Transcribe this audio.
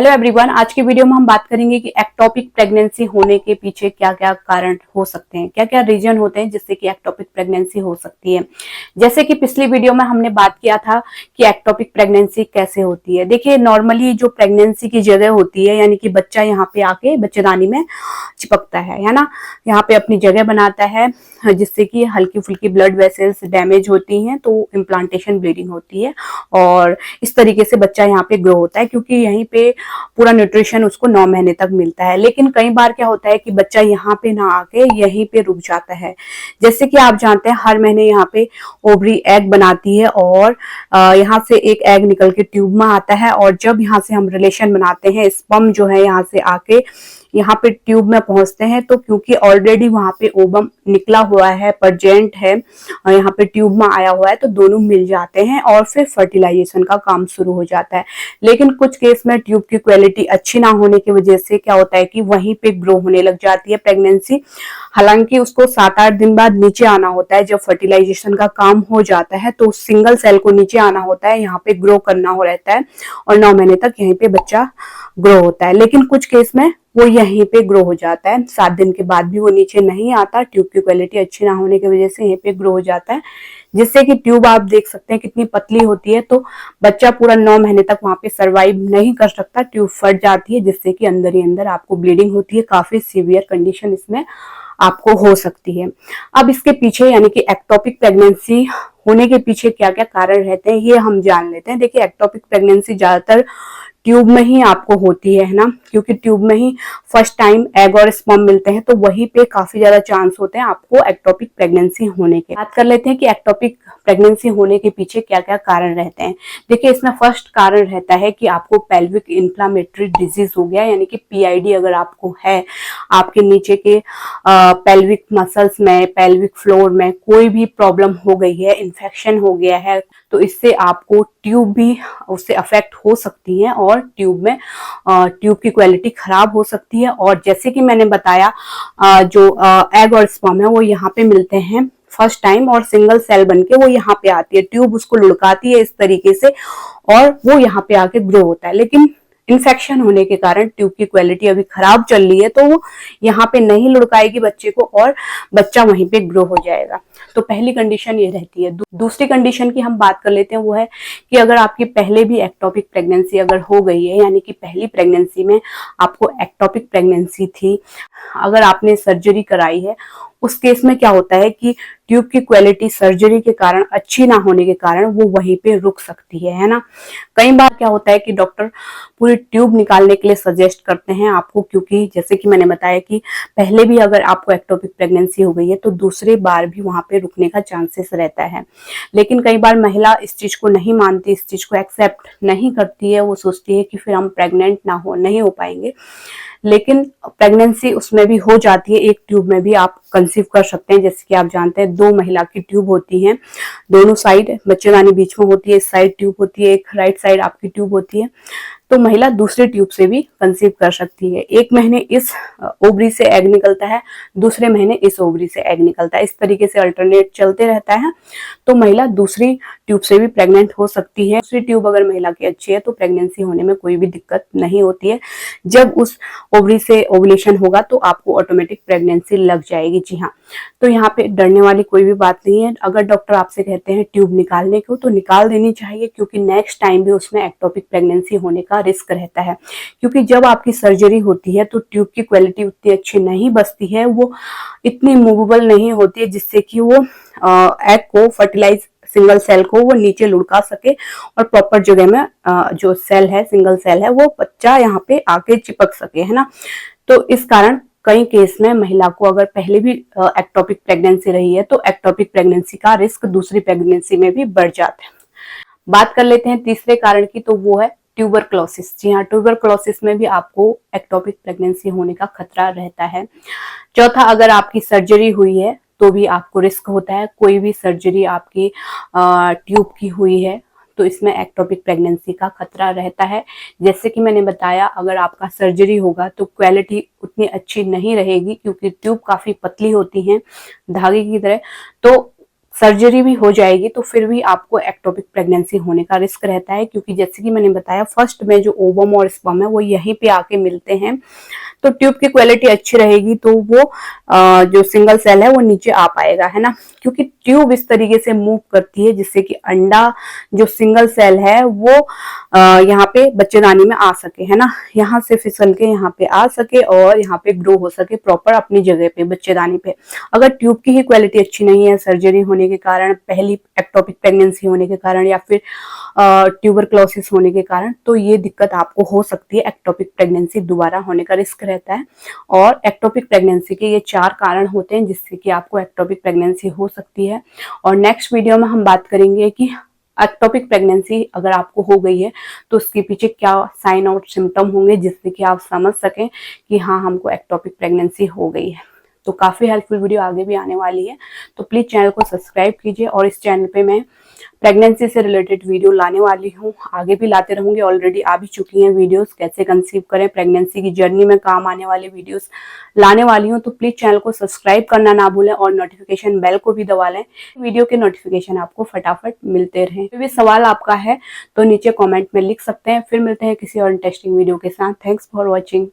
Hello everyone, आज की video में हम बात करेंगे कि एक्टोपिक प्रेगनेंसी होने के पीछे क्या क्या कारण हो सकते हैं, क्या क्या रीजन होते हैं जिससे कि एक्टोपिक प्रेगनेंसी हो सकती है। जैसे कि पिछली वीडियो में हमने बात किया था कि एक्टोपिक प्रेगनेंसी कैसे होती है। देखिए, नॉर्मली जो प्रेगनेंसी की जगह होती है, यानी कि बच्चा यहाँ पे आके बच्चेदानी में चिपकता है ना, यहाँ पे अपनी जगह बनाता है, जिससे कि हल्की फुल्की ब्लड वेसल्स डैमेज होती हैं तो इम्प्लांटेशन ब्लीडिंग होती है और इस तरीके से बच्चा यहाँ पे ग्रो होता है, क्योंकि यहीं पे पूरा न्यूट्रिशन उसको 9 महीने तक मिलता है। लेकिन कई बार क्या होता है कि बच्चा यहाँ पे ना आके यहीं पे रुक जाता है। जैसे कि आप जानते हैं, हर महीने यहाँ पे ओवरी एग बनाती है और यहाँ से एक एग निकल के ट्यूब में आता है, और जब यहाँ से हम रिलेशन बनाते हैं, स्पर्म जो है यहाँ से आके यहाँ पे ट्यूब में पहुंचते हैं, तो क्योंकि ऑलरेडी वहां पे ओवम निकला हुआ है, प्रेजेंट है, यहाँ पे ट्यूब में आया हुआ है, तो दोनों मिल जाते हैं और फिर फर्टिलाइजेशन का काम शुरू हो जाता है। लेकिन कुछ केस में ट्यूब की क्वालिटी अच्छी ना होने की वजह से क्या होता है कि वहीं पे ग्रो होने लग जाती है प्रेगनेंसी। हालांकि उसको 7-8 दिन बाद नीचे आना होता है, जब फर्टिलाइजेशन का काम हो जाता है तो सिंगल सेल को नीचे आना होता है, यहाँ पे ग्रो करना हो रहता है और 9 महीने तक यहीं पे बच्चा ग्रो होता है। लेकिन कुछ केस में वो यहीं पे ग्रो हो जाता है, 7 दिन के बाद भी वो नीचे नहीं आता, ट्यूब की क्वालिटी अच्छी ना होने की वजह से यहीं पे ग्रो हो जाता है, जिससे कि ट्यूब आप देख सकते हैं कितनी पतली होती है, तो बच्चा पूरा 9 महीने तक वहां पे सरवाइव नहीं कर सकता, ट्यूब फट जाती है, जिससे कि अंदर ही अंदर आपको ब्लीडिंग होती है। काफी सीवियर कंडीशन इसमें आपको हो सकती है। अब इसके पीछे, यानी कि एक्टोपिक प्रेगनेंसी होने के पीछे क्या क्या कारण रहते हैं, ये हम जान लेते हैं। देखिए, एक्टोपिक प्रेगनेंसी ज्यादातर ट्यूब में ही आपको होती है ना, क्योंकि ट्यूब में ही फर्स्ट टाइम एग और स्पर्म मिलते हैं, तो वहीं पे काफी ज्यादा चांस होते हैं आपको एक्टोपिक प्रेगनेंसी होने के। बात कर लेते हैं कि एक्टोपिक प्रेगनेंसी होने के पीछे क्या क्या कारण रहते हैं। देखिए, इसमें फर्स्ट कारण रहता है कि आपको पेल्विक इन्फ्लामेटरी डिजीज हो गया, यानी कि पीआईडी अगर आपको है, आपके नीचे के पेल्विक मसल्स में, पेल्विक फ्लोर में कोई भी प्रॉब्लम हो गई है, इन्फेक्शन हो गया है, तो इससे आपको ट्यूब भी उससे अफेक्ट हो सकती है और ट्यूब में ट्यूब की क्वालिटी खराब हो सकती है। और जैसे कि मैंने बताया, जो एग और स्पर्म है वो यहाँ पे मिलते हैं फर्स्ट टाइम और सिंगल सेल बनके वो यहाँ पे आती है, ट्यूब उसको लुढ़काती है इस तरीके से और वो यहाँ पे आके ग्रो होता है। लेकिन इन्फेक्शन होने के कारण ट्यूब की क्वालिटी अभी खराब चल रही है, तो वो यहाँ पे नहीं लुढ़काएगी बच्चे को और बच्चा वहीं पे ग्रो हो जाएगा। तो पहली कंडीशन ये रहती है। दूसरी कंडीशन की हम बात कर लेते हैं, वो है कि अगर आपकी पहले भी एक्टोपिक प्रेगनेंसी अगर हो गई है, यानी कि पहली प्रेगनेंसी में आपको एक्टोपिक प्रेगनेंसी थी, अगर आपने सर्जरी कराई है, उस केस में क्या होता है कि ट्यूब की क्वालिटी सर्जरी के कारण अच्छी ना होने के कारण वो वहीं पे रुक सकती है ना। कई बार क्या होता है कि डॉक्टर पूरी ट्यूब निकालने के लिए सजेस्ट करते हैं आपको, क्योंकि जैसे कि मैंने बताया कि पहले भी अगर आपको एक्टोपिक प्रेगनेंसी हो गई है तो दूसरे बार भी वहां पे रुकने का चांसेस रहता है। लेकिन कई बार महिला इस चीज को नहीं मानती, इस चीज को एक्सेप्ट नहीं करती है, वो सोचती है कि फिर हम प्रेग्नेंट नहीं हो पाएंगे। लेकिन प्रेगनेंसी उसमें भी हो जाती है, एक ट्यूब में भी आप कंसीव कर सकते हैं। जैसे कि आप जानते हैं, 2 महिला की ट्यूब होती हैं, दोनों साइड बच्चेदानी बीच में होती है, इस साइड ट्यूब होती है, एक राइट साइड आपकी ट्यूब होती है, तो महिला दूसरे ट्यूब से भी कंसीव कर सकती है। एक महीने इस ओवरी से एग निकलता है, दूसरे महीने इस ओवरी से एग निकलता है, इस तरीके से अल्टरनेट चलते रहता है, तो महिला दूसरी ट्यूब से भी प्रेग्नेंट हो सकती है। दूसरी ट्यूब अगर महिला की अच्छी है तो प्रेगनेंसी होने में कोई भी दिक्कत नहीं होती है। जब उस ओवरी से ओवुलेशन होगा तो आपको ऑटोमेटिक प्रेगनेंसी लग जाएगी। जी हाँ, तो यहाँ पे डरने वाली कोई भी बात नहीं है। अगर डॉक्टर आपसे कहते हैं ट्यूब निकालने को, तो निकाल देनी चाहिए, क्योंकि नेक्स्ट टाइम भी उसमें एक्टोपिक प्रेगनेंसी होने का रिस्क रहता है। क्योंकि जब आपकी सर्जरी होती है तो ट्यूब की क्वालिटी उतनी अच्छी नहीं बचती है, वो इतनी मूवेबल नहीं होती है जिससे कि वो एग को फर्टिलाइज, सिंगल सेल को वो नीचे लुढ़का सके और प्रॉपर जगह में जो सेल है, सिंगल सेल है, वो बच्चा यहाँ पे आके चिपक सके, है ना। तो इस कारण कई केस में महिला को अगर पहले भी एक्टोपिक प्रेगनेंसी रही है तो एक्टोपिक प्रेगनेंसी का रिस्क दूसरी प्रेगनेंसी में भी बढ़ जाता है। बात कर लेते हैं तीसरे कारण की, तो वो है ट्यूबरक्लोसिस। जी हाँ, ट्यूबरक्लोसिस में भी आपको एक्टोपिक प्रेगनेंसी होने का खतरा रहता है। चौथा, अगर आपकी सर्जरी हुई है तो भी आपको रिस्क होता है। कोई भी सर्जरी आपकी ट्यूब की हुई है तो इसमें एक्टोपिक प्रेगनेंसी का खतरा रहता है। जैसे कि मैंने बताया, अगर आपका सर्जरी होगा तो क्वालिटी उतनी अच्छी नहीं रहेगी, क्योंकि ट्यूब काफी पतली होती है, धागे की तरह, तो सर्जरी भी हो जाएगी तो फिर भी आपको एक्टोपिक प्रेगनेंसी होने का रिस्क रहता है, क्योंकि जैसे कि मैंने बताया फर्स्ट में जो ओवम और स्पर्म है वो यहीं पे आके मिलते हैं। तो ट्यूब की क्वालिटी अच्छी रहेगी तो वो जो सिंगल सेल है वो नीचे आ पाएगा, है ना, क्योंकि ट्यूब इस तरीके से मूव करती है जिससे कि अंडा जो सिंगल सेल है वो यहाँ पे बच्चेदानी में आ सके, है ना, यहाँ से फिसल के यहाँ पे आ सके और यहाँ पे ग्रो हो सके प्रॉपर अपनी जगह पे बच्चेदानी पे। अगर ट्यूब की ही क्वालिटी अच्छी नहीं है सर्जरी होने के कारण, पहली एक्टोपिक प्रेगनेंसी होने के कारण या फिर ट्यूबरक्लोसिस होने के कारण, तो ये दिक्कत आपको हो सकती है, एक्टोपिक प्रेगनेंसी दोबारा होने का रिस्क रहता है। और एक्टोपिक प्रेगनेंसी के ये 4 कारण होते हैं जिससे कि आपको एक्टोपिक प्रेगनेंसी हो सकती है। और नेक्स्ट वीडियो में हम बात करेंगे कि एक्टोपिक प्रेगनेंसी अगर आपको हो गई है तो उसके पीछे क्या साइन और सिम्टम होंगे जिससे कि आप समझ सकें कि हाँ हमको एक्टोपिक प्रेगनेंसी हो गई है। तो काफी हेल्पफुल वीडियो आगे भी आने वाली है, तो प्लीज चैनल को सब्सक्राइब कीजिए। और इस चैनल पे मैं प्रेगनेंसी से रिलेटेड वीडियो लाने वाली हूँ, आगे भी लाते रहूंगी, ऑलरेडी आ भी चुकी हैं वीडियोस, कैसे कंसीव करें, प्रेगनेंसी की जर्नी में काम आने वाले वीडियोस लाने वाली हूँ। तो प्लीज चैनल को सब्सक्राइब करना ना भूलें और नोटिफिकेशन बेल को भी दबा लें, वीडियो के नोटिफिकेशन आपको फटाफट मिलते रहें। कोई भी सवाल आपका है तो नीचे कॉमेंट में लिख सकते हैं। फिर मिलते हैं किसी और इंटरेस्टिंग वीडियो के साथ। Thanks for watching.